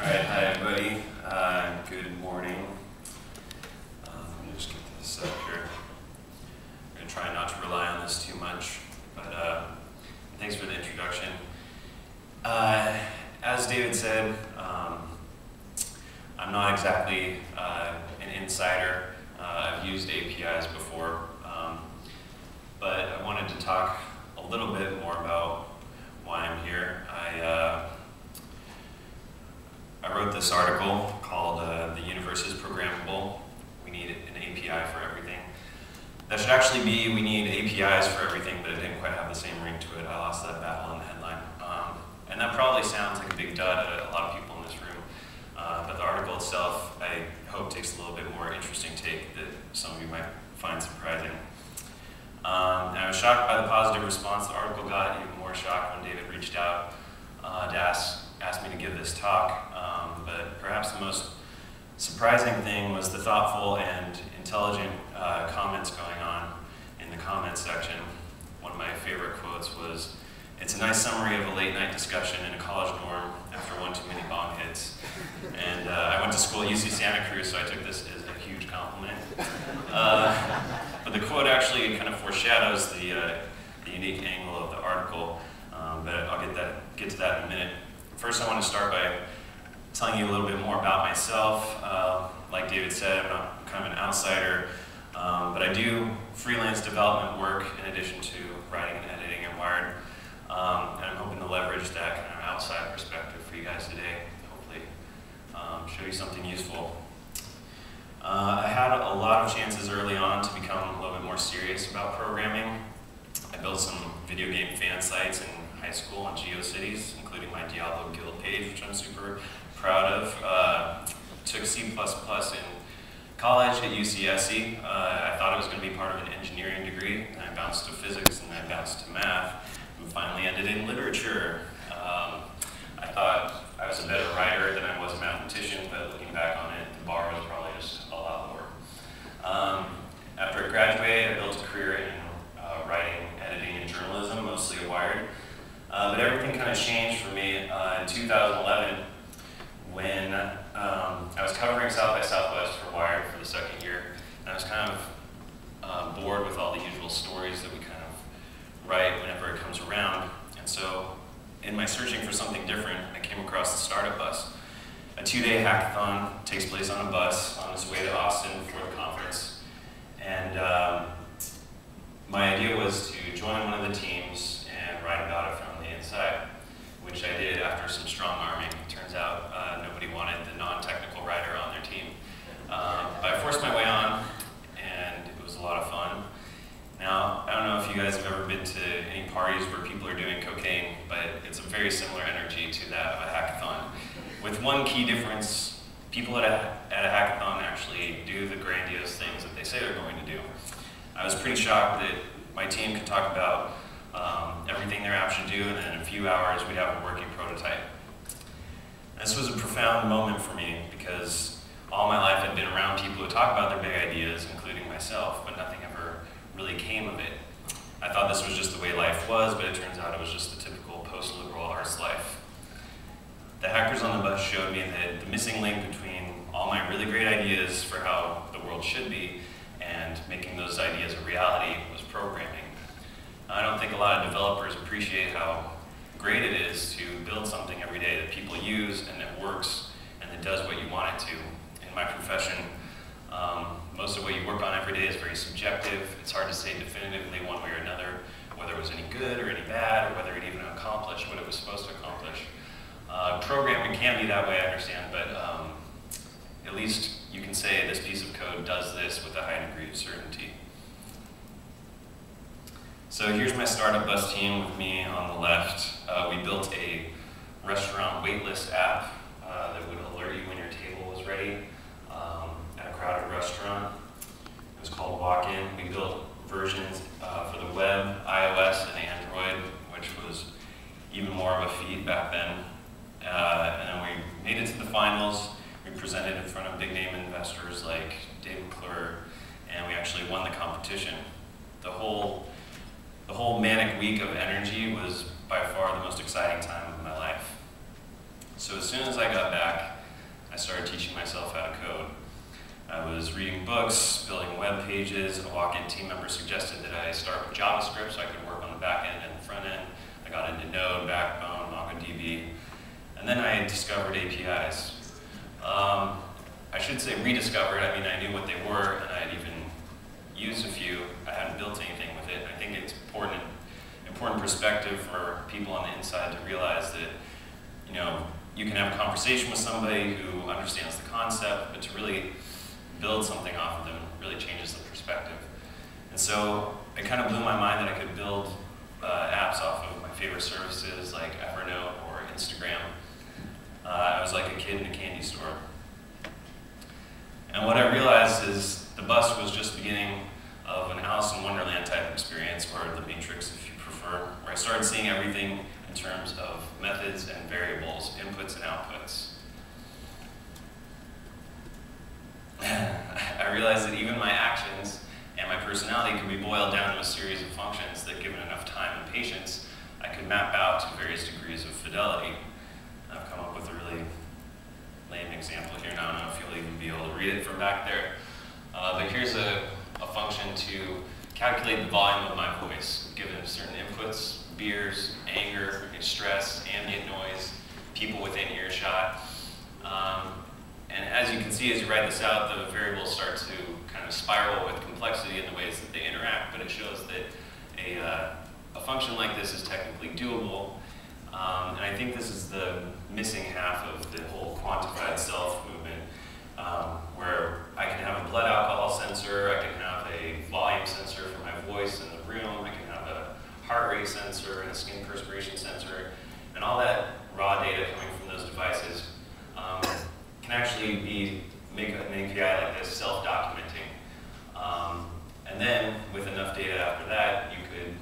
Alright, hi everybody. Good morning. Let me just get this set up here. I'm going to try not to rely on this too much, but thanks for the introduction. As David said, I'm not exactly an insider. I've used APIs before, but I wanted to talk a little bit more about why I'm here. I wrote this article called The Universe is Programmable. We need an API for everything. That should actually be, we need APIs for everything, but it didn't quite have the same ring to it. I lost that battle in the headline. And that probably sounds like a big dud to a lot of people in this room. But the article itself, I hope, takes a little bit more interesting take that some of you might find surprising. And I was shocked by the positive response the article got, even more shocked when David reached out to ask me to give this talk. But perhaps the most surprising thing was the thoughtful and intelligent comments going on in the comments section. One of my favorite quotes was, "It's a nice summary of a late night discussion in a college dorm after one too many bong hits." And I went to school at UC Santa Cruz, so I took this as a huge compliment. But the quote actually kind of foreshadows the unique angle of the article, but I'll get to that in a minute. First, I want to start by telling you a little bit more about myself. Like David said, I'm not kind of an outsider, but I do freelance development work in addition to writing and editing at Wired. And I'm hoping to leverage that kind of outside perspective for you guys today, hopefully show you something useful. I had a lot of chances early on to become a little bit more serious about programming. I built some video game fan sites in high school on GeoCities, including my Diablo guild page, which I'm super proud of. Took C++ in college at UCSC. I thought it was going to be part of an engineering degree, and I bounced to physics, and then I bounced to math, and finally ended in literature. I thought I was a better writer than I was a mathematician, but looking back on it, the bar was probably just a lot lower. After I graduated, I built a career in writing, editing, and journalism, mostly at Wired. But everything kind of changed for me in 2011 when I was covering South by Southwest for Wired for the second year, and I was kind of bored with all the usual stories that we kind of write whenever it comes around. And so in my searching for something different, I came across the Startup Bus. A 2-day hackathon takes place on a bus on its way to Austin for the conference. And my idea was to join one of the teams and write about it from the inside, which I did after some strong arming. It turns out nobody wanted the non-technical writer on their team. But I forced my way on, and it was a lot of fun. Now, I don't know if you guys have ever been to any parties where people are doing cocaine, but it's a very similar energy to that of a hackathon. With one key difference, people at a hackathon actually do the grandiose things that they say they're going to do. I was pretty shocked that my team could talk about everything their app should do, and then in a few hours we'd have a working prototype. This was a profound moment for me because all my life I'd been around people who talk about their big ideas, including myself, but nothing ever really came of it. I thought this was just the way life was, but it turns out it was just the typical post-liberal arts life. The hackers on the bus showed me that the missing link between all my really great ideas for how the world should be and making those ideas a reality was programming. I don't think a lot of developers appreciate how great it is to build something every day that people use and that works and that does what you want it to. In my profession, most of what you work on every day is very subjective. It's hard to say definitively one way or another whether it was any good or any bad, or whether it even accomplished what it was supposed to accomplish. Programming can be that way, I understand, but at least you can say this piece of code does this with a high degree of certainty. So here's my Startup Bus team with me on the left. We built a restaurant waitlist app that would alert you when your table was ready at a crowded restaurant. It was called Walk-In. We built versions for the web, iOS, and Android, which was even more of a feat back then. And then we made it to the finals. We presented in front of big name investors like Dave McClure, and we actually won the competition. The whole manic week of energy was by far the most exciting time of my life. So as soon as I got back, books, building web pages. A walk-in team member suggested that I start with JavaScript so I could work on the back end and the front end. I got into Node, Backbone, MongoDB, and then I discovered APIs. I should say rediscovered. I mean, I knew what they were, and I had even used a few. I hadn't built anything with it. I think it's important perspective for people on the inside to realize that, you know, you can have a conversation with somebody who understands the concept, but to really build something off of them really changes the perspective. And so it kind of blew my mind that I could build apps off of my favorite services like Evernote or Instagram. I was like a kid in a candy store. And what I realized is the bus was just the beginning of an Alice in Wonderland type experience, or the Matrix if you prefer, where I started seeing everything in terms of methods and variables, inputs and outputs. I realized that even my actions and my personality could be boiled down to a series of functions that, given enough time and patience, I could map out to various degrees of fidelity. I've come up with a really lame example here, and I don't know if you'll even be able to read it from back there. But here's a function to calculate the volume of my voice, given certain inputs: beers, anger, stress, ambient noise, people within earshot. And as you can see, as you write this out, the variables start to kind of spiral with complexity in the ways that they interact, but it shows that a function like this is technically doable. And I think this is the missing half of the whole quantified self movement, where I can have a blood alcohol sensor, I can have a volume sensor for my voice in the room, I can have a heart rate sensor and a skin perspiration sensor, and all that raw data coming from those devices can actually make an API like this self-documenting. And then with enough data after that, you could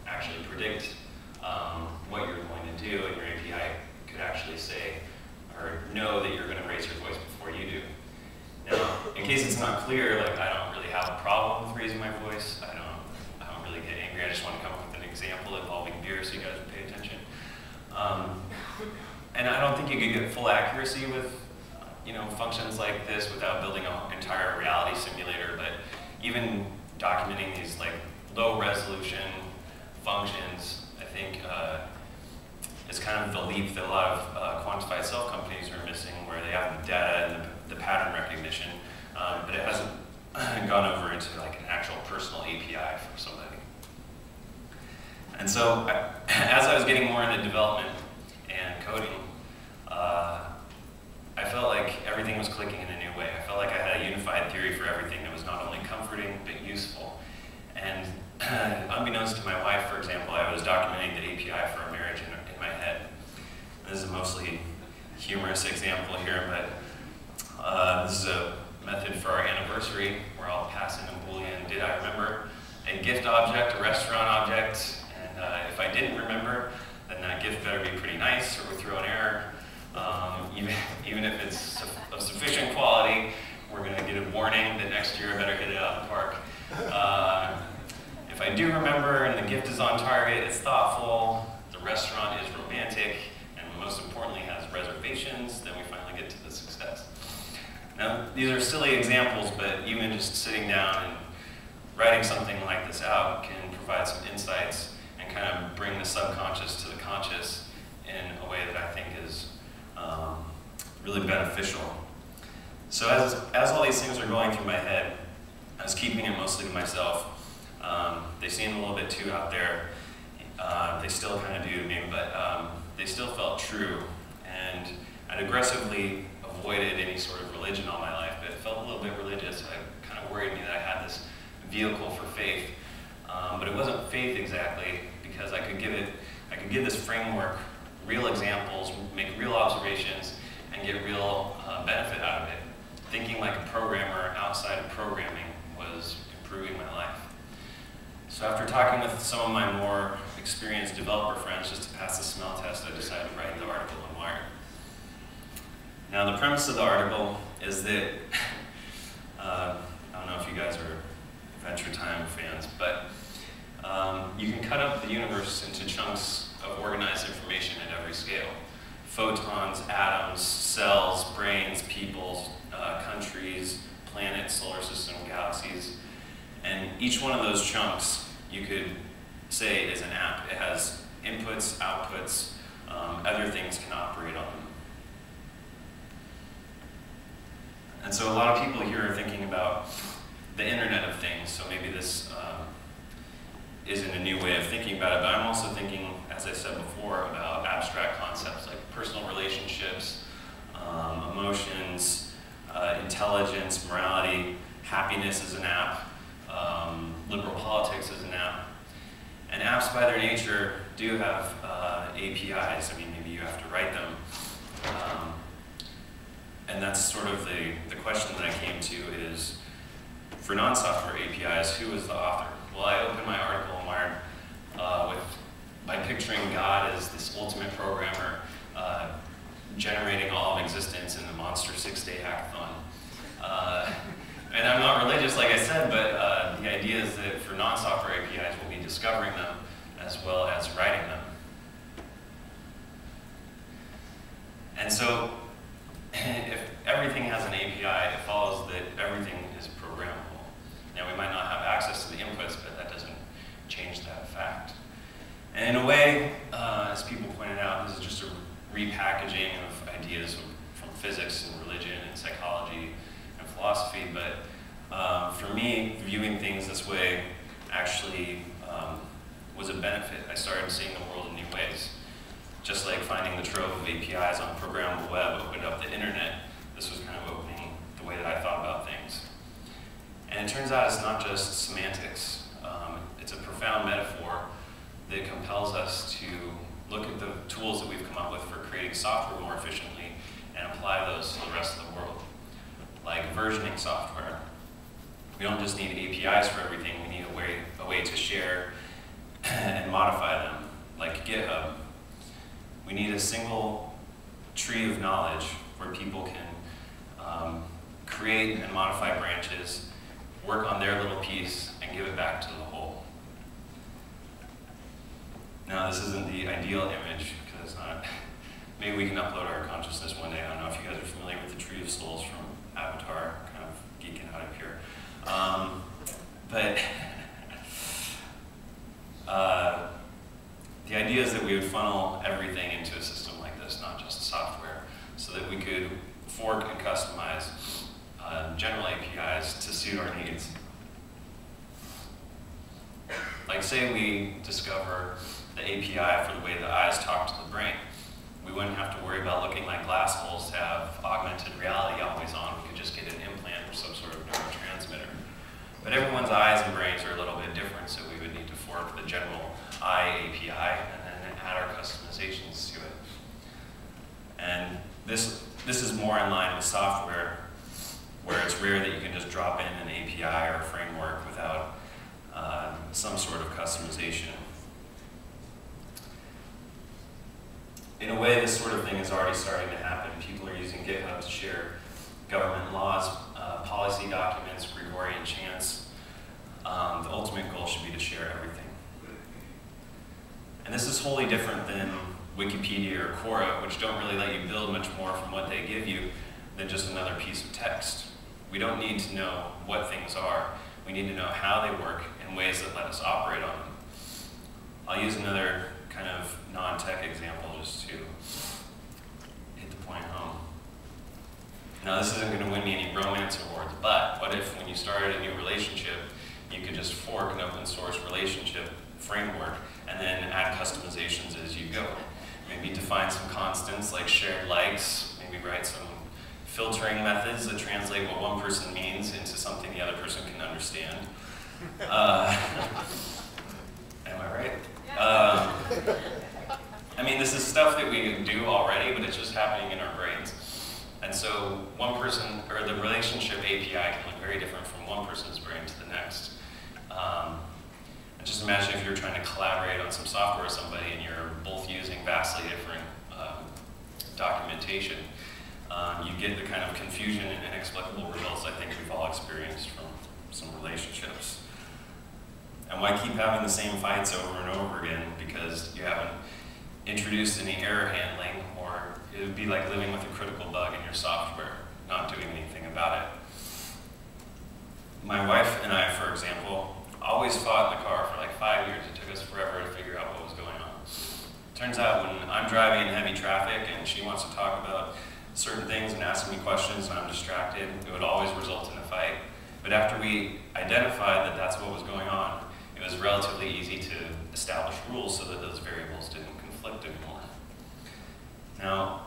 actually predict what you're going to do, and your API could actually say or know that you're going to raise your voice before you do. Now, in case it's not clear, like, I don't really have a problem with raising my voice. I don't really get angry. I just want to come up with an example involving beer so you guys would pay attention. And I don't think you could get full accuracy with functions like this without building an entire reality simulator, but even documenting these like low resolution functions, I think is kind of the leap that a lot of quantified self companies are missing, where they have the data and the pattern recognition, but it hasn't gone over into like an actual personal API for somebody. And so as I was getting more into development and coding, I felt like everything was clicking in a new way. I felt like I had a unified theory for everything that was not only comforting, but useful. And unbeknownst to my wife, for example, I was documenting the API for a marriage in my head. This is a mostly humorous example here, but this is a method for our anniversary where I'll pass in a Boolean, did I remember, a gift object, a restaurant object, and if I didn't remember, then that gift better be pretty nice or we throw an error. Even if it's of sufficient quality, we're going to get a warning that next year I better hit it out of the park. If I do remember and the gift is on target, it's thoughtful, the restaurant is romantic, and most importantly has reservations, then we finally get to the success. Now, these are silly examples, but even just sitting down and writing something like this out can provide some insights and kind of bring the subconscious to the conscious in a way that I think is really beneficial. So as all these things are going through my head, I was keeping it mostly to myself. They seemed a little bit too out there. They still kind of do to me, but they still felt true. And I'd aggressively avoided any sort of religion all my life, but it felt a little bit religious. It kind of worried me that I had this vehicle for faith. But it wasn't faith exactly, because I could give this framework, real examples, make real observations, and get real benefit out of it. Thinking like a programmer outside of programming was improving my life. So after talking with some of my more experienced developer friends just to pass the smell test, I decided to write the article on Wired. Now the premise of the article is that, I don't know if you guys are Adventure Time fans, but you can cut up the universe into chunks of organized information at every scale. Photons, atoms, cells, brains, peoples, countries, planets, solar system, galaxies. And each one of those chunks you could say is an app. It has inputs, outputs, other things can operate on them. And so a lot of people here are thinking about the Internet of Things, so maybe this isn't a new way of thinking about it, but I'm also thinking, as I said before, about abstract concepts like personal relationships, emotions, intelligence, morality, happiness is an app, liberal politics is an app. And apps by their nature do have APIs. I mean, maybe you have to write them. And that's sort of the question that I came to is, for non-software APIs, who is the author? Well, I opened my article in Wired by picturing God as this ultimate programmer generating all of existence in the monster 6-day hackathon. And I'm not religious, like I said, but the idea is that for non-software APIs, we'll be discovering them as well as writing them. And so, if everything has an API, it follows that everything is programmable. Now, we might not have access to the inputs, but that doesn't change that fact. And in a way, as people pointed out, this is just a repackaging of ideas from physics and religion and psychology and philosophy, but for me, viewing things this way actually was a benefit. I started seeing the world in new ways. Just like finding the trove of APIs on Programmable Web opened up the internet, this was kind of opening the way that I thought about things. And it turns out it's not just semantics. It's a profound metaphor that compels us to look at the tools that we've come up with for creating software more efficiently and apply those to the rest of the world. Like versioning software. We don't just need APIs for everything, we need a way to share and modify them, like GitHub. We need a single tree of knowledge where people can create and modify branches, work on their little piece, and give it back to the whole. Now, this isn't the ideal image, because it's not. Maybe we can upload our consciousness one day. I don't know if you guys are familiar with the Tree of Souls from Avatar, kind of geeking out up here. But the idea is that we would funnel everything into a system like this, not just software, so that we could fork and customize general APIs to suit our needs. Like, say we discover the API for the way the eyes talk to the brain. We wouldn't have to worry about looking like glass holes to have augmented reality always on. We could just get an implant or some sort of neurotransmitter. But everyone's eyes and brains are a little bit different, so we would need to fork the general eye API and then add our customizations to it. And this is more in line with software, where it's rare that you can just drop in an API or a framework without some sort of customization. In a way, this sort of thing is already starting to happen. People are using GitHub to share government laws, policy documents, Gregorian chants. The ultimate goal should be to share everything. And this is wholly different than Wikipedia or Quora, which don't really let you build much more from what they give you than just another piece of text. We don't need to know what things are. We need to know how they work in ways that let us operate on them. I'll use another kind of non-tech example just to hit the point home. Now, this isn't going to win me any romance awards, but what if when you started a new relationship, you could just fork an open source relationship framework and then add customizations as you go? Maybe define some constants like shared likes, maybe write some filtering methods that translate what one person means into something the other person can understand. Am I right? I mean, this is stuff that we do already, but it's just happening in our brains. And so one person, or the relationship API can look very different from one person's brain to the next. And just imagine if you're trying to collaborate on some software with somebody and you're both using vastly different documentation. You get the kind of confusion and inexplicable results I think we've all experienced from some relationships. And why keep having the same fights over and over again because you haven't introduced any error handling, or it would be like living with a critical bug in your software, not doing anything about it. My wife and I, for example, always fought in the car for like 5 years. It took us forever to figure out what was going on. Turns out when I'm driving in heavy traffic and she wants to talk about certain things and ask me questions and I'm distracted, it would always result in a fight. But after we identified that that's what was going on, it was relatively easy to establish rules so that those variables didn't conflict anymore. Now,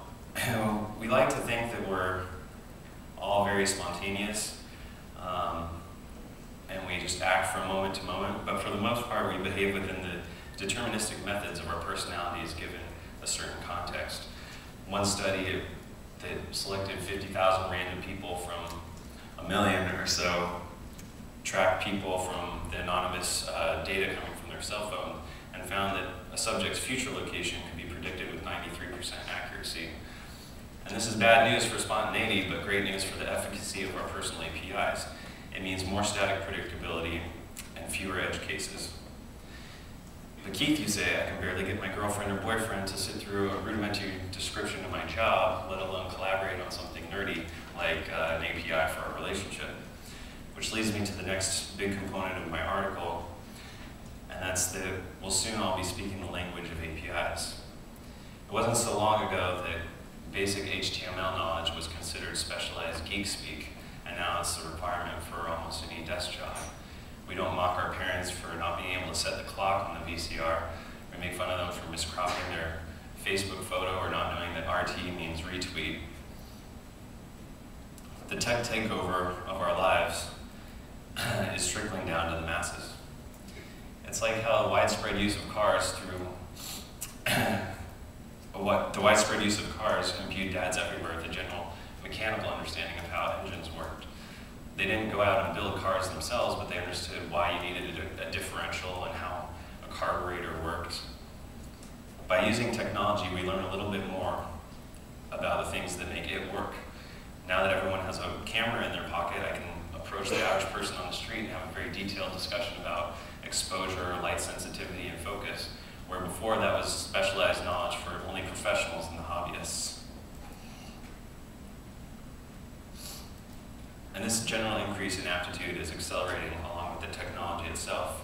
we like to think that we're all very spontaneous, and we just act from moment to moment, but for the most part we behave within the deterministic methods of our personalities given a certain context. One study that selected 50,000 random people from 1 million or so, tracked people from the anonymous data coming from their cell phone, and found that a subject's future location could be predicted with 93% accuracy. And this is bad news for spontaneity, but great news for the efficacy of our personal APIs. It means more static predictability and fewer edge cases. But Keith, you say, I can barely get my girlfriend or boyfriend to sit through a rudimentary description of my job, let alone collaborate on something nerdy like an API for our relationship. Which leads me to the next big component of my article, and that's that we'll soon all be speaking the language of APIs. It wasn't so long ago that basic HTML knowledge was considered specialized geek speak, and now it's a requirement for almost any desk job. We don't mock our parents for not being able to set the clock on the VCR. We make fun of them for miscropping their Facebook photo or not knowing that RT means retweet. The tech takeover of our lives is trickling down to the masses. It's like how the widespread use of cars imbued dads everywhere with a general mechanical understanding of how engines worked. They didn't go out and build cars themselves, but they understood why you needed a differential and how a carburetor worked. By using technology, we learn a little bit more about the things that make it work. Now that everyone has a camera in their pocket, I can approach the average person on the street and have a very detailed discussion about exposure, light sensitivity, and focus, where before that was specialized knowledge for only professionals and the hobbyists. And this general increase in aptitude is accelerating along with the technology itself.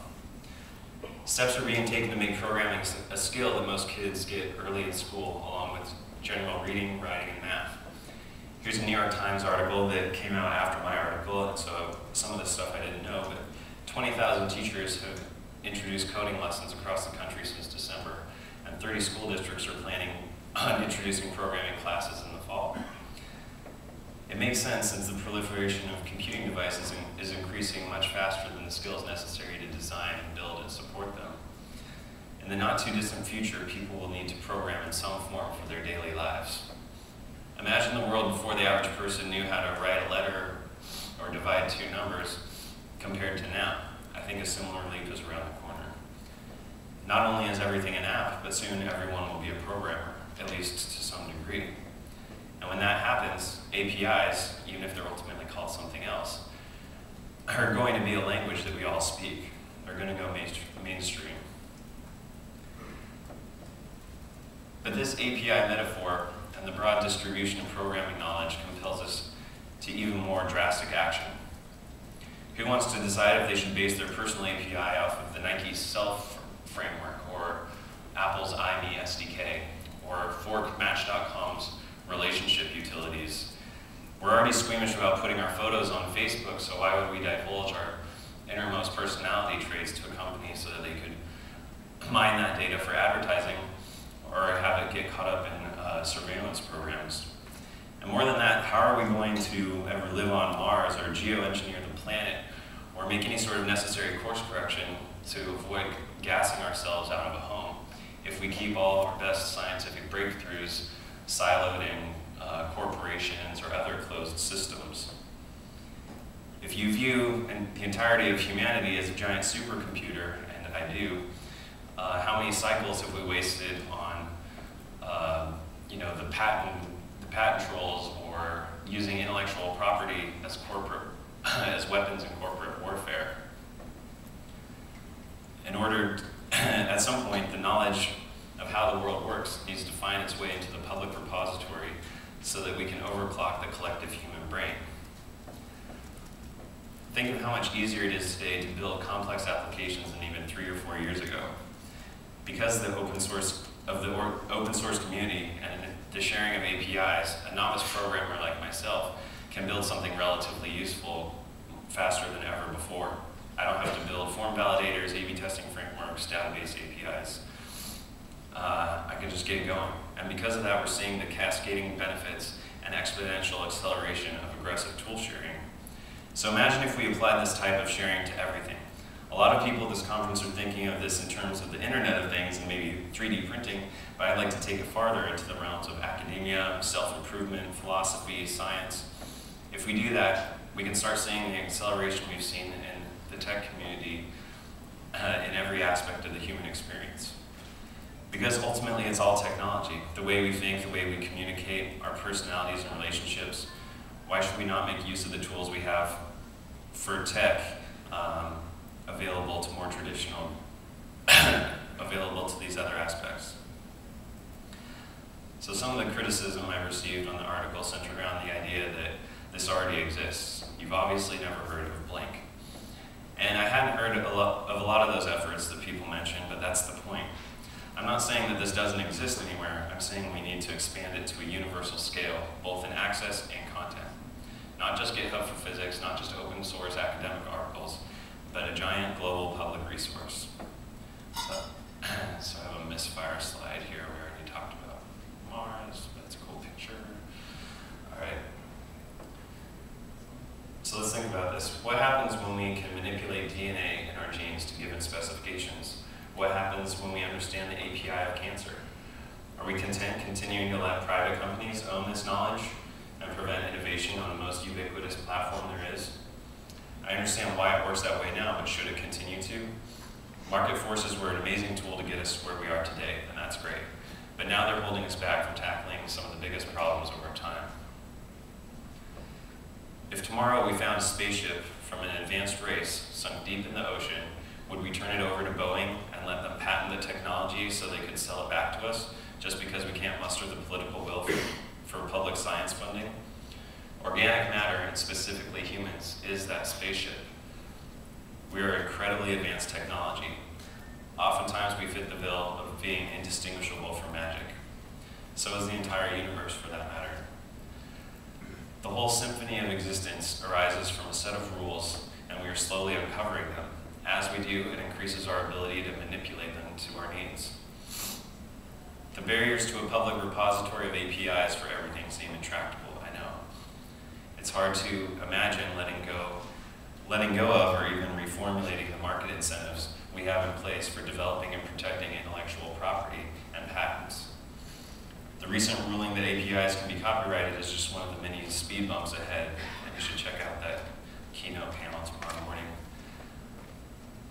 Steps are being taken to make programming a skill that most kids get early in school, along with general reading, writing, and math. Here's a New York Times article that came out after my article, and so some of this stuff I didn't know, but 20,000 teachers have introduced coding lessons across the country since December, and 30 school districts are planning on introducing programming classes in the fall. It makes sense since the proliferation of computing devices is increasing much faster than the skills necessary to design, build, and support them. In the not too distant future, people will need to program in some form for their daily lives. Imagine the world before the average person knew how to write a letter or divide two numbers compared to now. I think a similar leap is around the corner. Not only is everything an app, but soon everyone will be a programmer, at least to some degree. And when that happens, APIs, even if they're ultimately called something else, are going to be a language that we all speak. They're going to go mainstream. But this API metaphor and the broad distribution of programming knowledge compels us to even more drastic action. Who wants to decide if they should base their personal API off of the Nike Self framework, or Apple's IME SDK, or Match.com's relationship utilities? We're already squeamish about putting our photos on Facebook, so why would we divulge our innermost personality traits to a company so that they could mine that data for advertising or have it get caught up in surveillance programs? And more than that, how are we going to ever live on Mars or geoengineer the planet or make any sort of necessary course correction to avoid gassing ourselves out of a home if we keep all of our best scientific breakthroughs siloed in corporations or other closed systems? If you view the entirety of humanity as a giant supercomputer, and I do, how many cycles have we wasted on the patent trolls, or using intellectual property as weapons in corporate warfare? In order, at some point, the knowledge of how the world works needs to find its way into the public repository so that we can overclock the collective human brain. Think of how much easier it is today to build complex applications than even 3 or 4 years ago. Because of the open source community and the sharing of APIs, a novice programmer like myself can build something relatively useful faster than ever before. I don't have to build form validators, A/B testing frameworks, database APIs. I can just get going. And because of that, we're seeing the cascading benefits and exponential acceleration of aggressive tool sharing. So imagine if we applied this type of sharing to everything. A lot of people at this conference are thinking of this in terms of the Internet of Things and maybe 3D printing, but I'd like to take it farther into the realms of academia, self-improvement, philosophy, science. If we do that, we can start seeing the acceleration we've seen in the tech community in every aspect of the human experience. Because ultimately it's all technology. The way we think, the way we communicate, our personalities and relationships. Why should we not make use of the tools we have for tech available to more traditional, available to these other aspects? So some of the criticism I received on the article centered around the idea that this already exists. You've obviously never heard of Blink. And I hadn't heard of a lot of those efforts that people mentioned, but that's the point. I'm not saying that this doesn't exist anywhere. I'm saying we need to expand it to a universal scale, both in access and content. Not just GitHub for physics, not just open source academic articles, but a giant global public resource. So I have a misfire slide here. We already talked about Mars. That's a cool picture. All right. So let's think about this. What happens when we can manipulate DNA in our genes to given specifications? What happens when we understand the API of cancer? Are we content continuing to let private companies own this knowledge and prevent innovation on the most ubiquitous platform there is? I understand why it works that way now, but should it continue to? Market forces were an amazing tool to get us where we are today, and that's great. But now they're holding us back from tackling some of the biggest problems of our time. If tomorrow we found a spaceship from an advanced race sunk deep in the ocean, would we turn it over to Boeing and let them patent the technology so they could sell it back to us just because we can't muster the political will for public science funding? Organic matter, and specifically humans, is that spaceship. We are incredibly advanced technology. Oftentimes we fit the bill of being indistinguishable from magic. So is the entire universe, for that matter. The whole symphony of existence arises from a set of rules, and we are slowly uncovering them. As we do, it increases our ability to manipulate them to our needs. The barriers to a public repository of APIs for everything seem intractable, I know. It's hard to imagine letting go of or even reformulating the market incentives we have in place for developing and protecting intellectual property and patents. The recent ruling that APIs can be copyrighted is just one of the many speed bumps ahead, and you should check out that keynote panel tomorrow morning.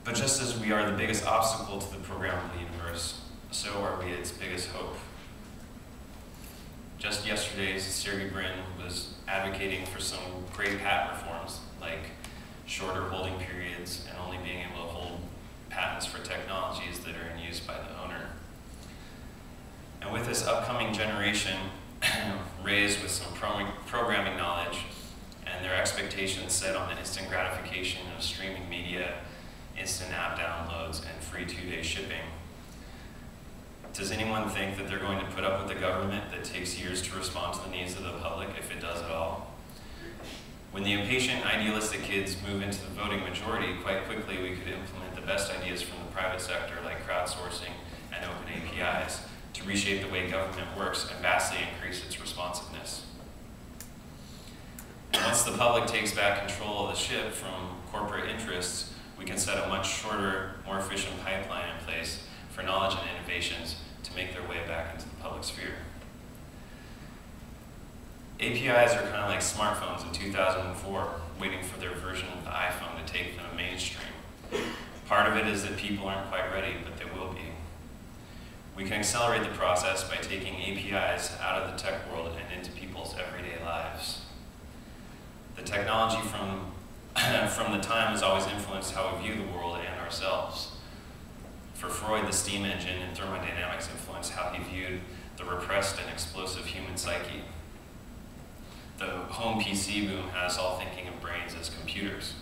But just as we are the biggest obstacle to the programmable universe, so are we its biggest hope. Just yesterday, Sergey Brin was advocating for some great patent reforms, like shorter holding periods and only being able to hold patents for technologies that are in use by the owner. And with this upcoming generation raised with some programming knowledge and their expectations set on the instant gratification of streaming media, instant app downloads, and free 2-day shipping, does anyone think that they're going to put up with a government that takes years to respond to the needs of the public, if it does at all? When the impatient, idealistic kids move into the voting majority, quite quickly we could implement the best ideas from the private sector, like crowdsourcing and open APIs, to reshape the way government works and vastly increase its responsiveness. And once the public takes back control of the ship from corporate interests, we can set a much shorter, more efficient pipeline in place for knowledge and innovations to make their way back into the public sphere. APIs are kind of like smartphones in 2004, waiting for their version of the iPhone to take them mainstream. Part of it is that people aren't quite ready, but they will be. We can accelerate the process by taking APIs out of the tech world and into people's everyday lives. The technology from the time has always influenced how we view the world and ourselves. For Freud, the steam engine and thermodynamics influenced how he viewed the repressed and explosive human psyche. The home PC boom had us all thinking of brains as computers.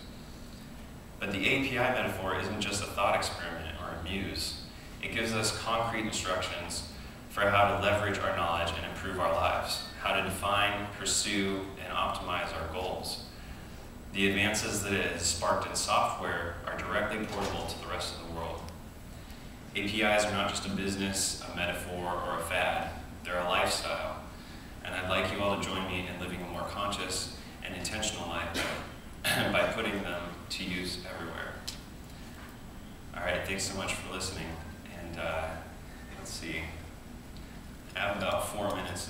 But the API metaphor isn't just a thought experiment or a muse. It gives us concrete instructions for how to leverage our knowledge and improve our lives, how to define, pursue, and optimize our goals. The advances that it has sparked in software are directly portable to the rest of the world. APIs are not just a business, a metaphor, or a fad. They're a lifestyle. And I'd like you all to join me in living a more conscious and intentional life by putting them to use everywhere. All right, thanks so much for listening. And let's see, I have about 4 minutes.